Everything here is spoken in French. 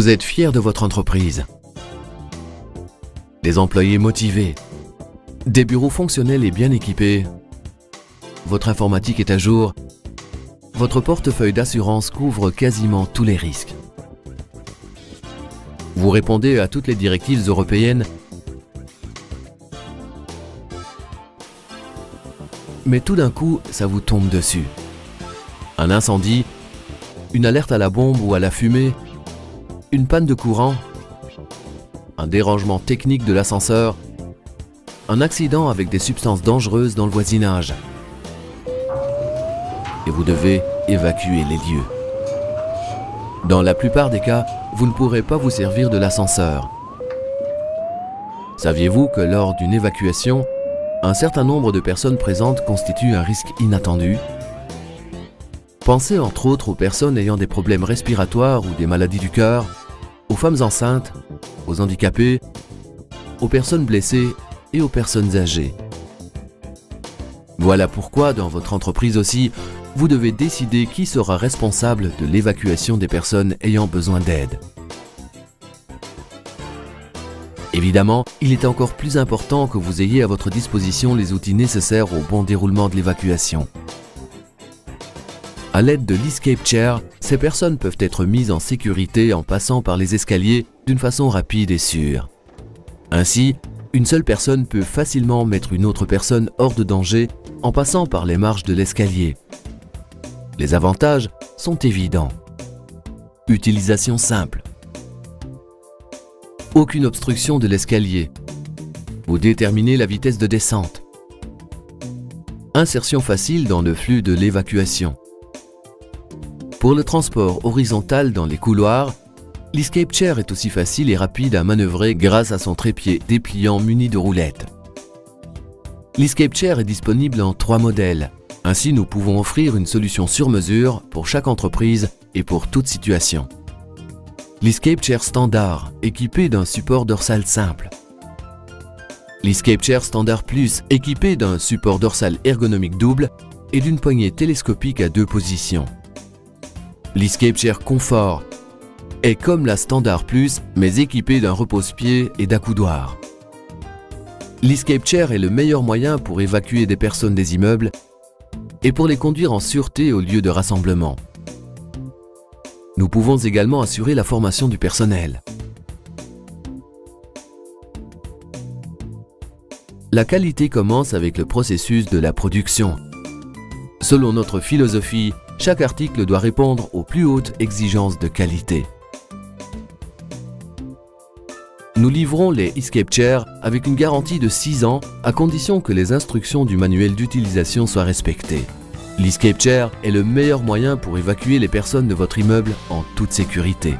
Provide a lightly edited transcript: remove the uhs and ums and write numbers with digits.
Vous êtes fier de votre entreprise. Des employés motivés. Des bureaux fonctionnels et bien équipés. Votre informatique est à jour. Votre portefeuille d'assurance couvre quasiment tous les risques. Vous répondez à toutes les directives européennes. Mais tout d'un coup, ça vous tombe dessus. Un incendie, une alerte à la bombe ou à la fumée, une panne de courant, un dérangement technique de l'ascenseur, un accident avec des substances dangereuses dans le voisinage. Et vous devez évacuer les lieux. Dans la plupart des cas, vous ne pourrez pas vous servir de l'ascenseur. Saviez-vous que lors d'une évacuation, un certain nombre de personnes présentes constitue un risque inattendu? Pensez entre autres aux personnes ayant des problèmes respiratoires ou des maladies du cœur, aux femmes enceintes, aux handicapés, aux personnes blessées et aux personnes âgées. Voilà pourquoi, dans votre entreprise aussi, vous devez décider qui sera responsable de l'évacuation des personnes ayant besoin d'aide. Évidemment, il est encore plus important que vous ayez à votre disposition les outils nécessaires au bon déroulement de l'évacuation. À l'aide de l'Escape Chair, ces personnes peuvent être mises en sécurité en passant par les escaliers d'une façon rapide et sûre. Ainsi, une seule personne peut facilement mettre une autre personne hors de danger en passant par les marches de l'escalier. Les avantages sont évidents. Utilisation simple. Aucune obstruction de l'escalier. Vous déterminez la vitesse de descente. Insertion facile dans le flux de l'évacuation. Pour le transport horizontal dans les couloirs, l'Escape Chair est aussi facile et rapide à manœuvrer grâce à son trépied dépliant muni de roulettes. L'Escape Chair est disponible en 3 modèles. Ainsi, nous pouvons offrir une solution sur mesure pour chaque entreprise et pour toute situation. L'Escape Chair standard, équipé d'un support dorsal simple. L'Escape Chair Standard Plus, équipé d'un support dorsal ergonomique double et d'une poignée télescopique à 2 positions. L'Escape Chair Confort est comme la Standard Plus, mais équipé d'un repose-pied et d'accoudoir. L'Escape Chair est le meilleur moyen pour évacuer des personnes des immeubles et pour les conduire en sûreté au lieu de rassemblement. Nous pouvons également assurer la formation du personnel. La qualité commence avec le processus de la production. Selon notre philosophie, chaque article doit répondre aux plus hautes exigences de qualité. Nous livrons les Escape Chair avec une garantie de 6 ans à condition que les instructions du manuel d'utilisation soient respectées. L'Escape Chair est le meilleur moyen pour évacuer les personnes de votre immeuble en toute sécurité.